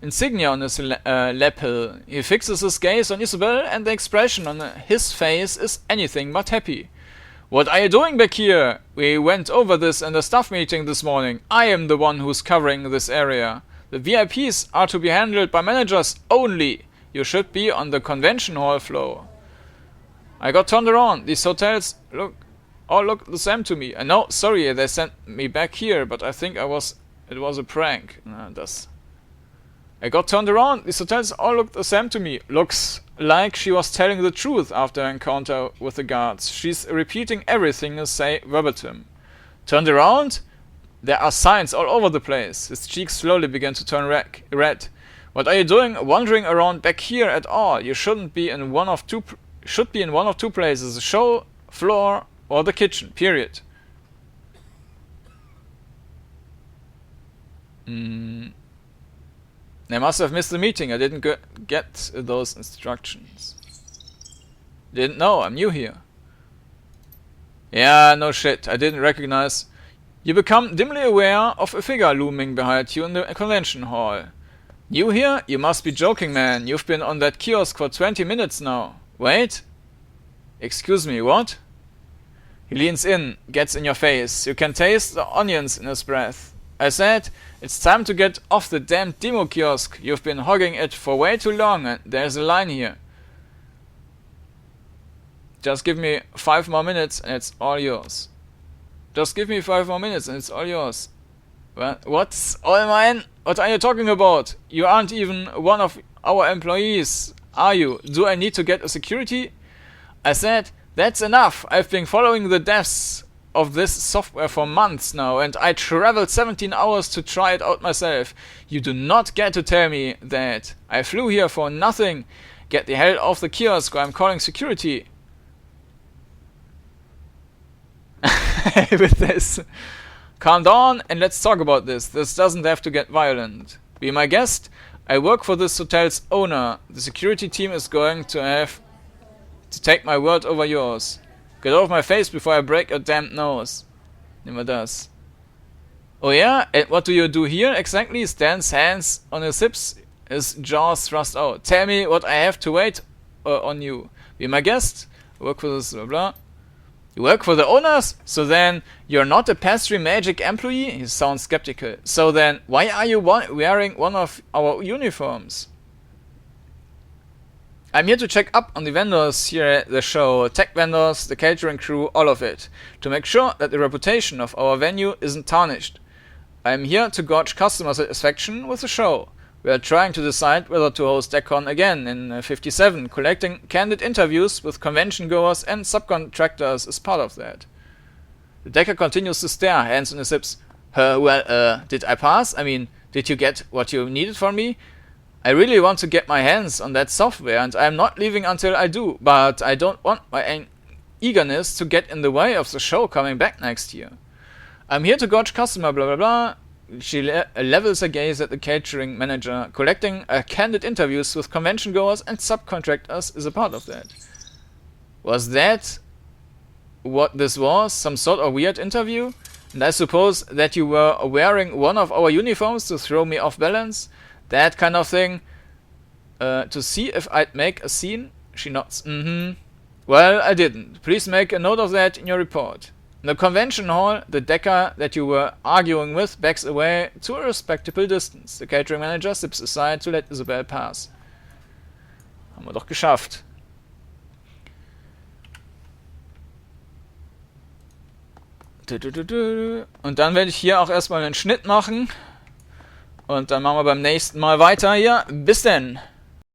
Speaker 1: Insignia on his lapel. He fixes his gaze on Isabel and the expression on his face is anything but happy. "What are you doing back here? We went over this in the staff meeting this morning. I am the one who's covering this area. The VIPs are to be handled by managers only. You should be on the convention hall floor." I got turned around. These hotels all look the same to me. I know, sorry, they sent me back here, but I think it was a prank. I got turned around. These hotels all look the same to me. Looks like she was telling the truth after her encounter with the guards. She's repeating everything I say verbatim. Turned around? There are signs all over the place. His cheeks slowly began to turn red. What are you doing wandering around back here at all? You shouldn't be in one of two should be in one of two places, the show floor or the kitchen, period. I must have missed the meeting. I didn't get those instructions. Didn't know, I'm new here. Yeah, no shit, I didn't recognize. You become dimly aware of a figure looming behind you in the convention hall. New here? You must be joking, man. You've been on that kiosk for 20 minutes now. Wait? Excuse me, what? He leans in, gets in your face. You can taste the onions in his breath. I said, it's time to get off the damn demo kiosk. You've been hogging it for way too long and there's a line here. Just give me 5 more minutes and it's all yours. Just give me 5 more minutes and it's all yours. What's all mine? What are you talking about? You aren't even one of our employees, are you? Do I need to get a security? I said, that's enough. I've been following the devs of this software for months now and I traveled 17 hours to try it out myself. You do not get to tell me that. I flew here for nothing. Get the hell off the kiosk or I'm calling security. With this. Calm down and let's talk about this. This doesn't have to get violent. Be my guest. I work for this hotel's owner. The security team is going to have to take my word over yours. Get out of my face before I break your damned nose. Never does. Oh yeah? And what do you do here exactly? Stands hands on his hips, his jaws thrust out. Tell me what I have to wait on you. Be my guest. Work for this blah blah. You work for the owners? So then you're not a pastry magic employee? He sounds skeptical. So then why are you wearing one of our uniforms? I'm here to check up on the vendors here at the show, tech vendors, the catering crew, all of it, to make sure that the reputation of our venue isn't tarnished. I'm here to gauge customer satisfaction with the show. We are trying to decide whether to host DeckCon again in 57. Collecting candid interviews with convention goers and subcontractors is part of that. The Decker continues to stare, hands on his hips. Did I pass? I mean, did you get what you needed from me? I really want to get my hands on that software and I'm not leaving until I do, but I don't want my eagerness to get in the way of the show coming back next year. I'm here to gauge customer blah blah blah. She levels a gaze at the catering manager. Collecting candid interviews with convention goers and subcontractors is a part of that. Was that what this was? Some sort of weird interview? And I suppose that you were wearing one of our uniforms to throw me off balance? That kind of thing. To see if I'd make a scene? She nods. Well, I didn't. Please make a note of that in your report. In the convention hall, the Decker that you were arguing with backs away to a respectable distance. The catering manager steps aside to let Isabel pass. Haben wir doch geschafft. Und dann werde ich hier auch erstmal einen Schnitt machen. Und dann machen wir beim nächsten Mal weiter hier. Bis denn!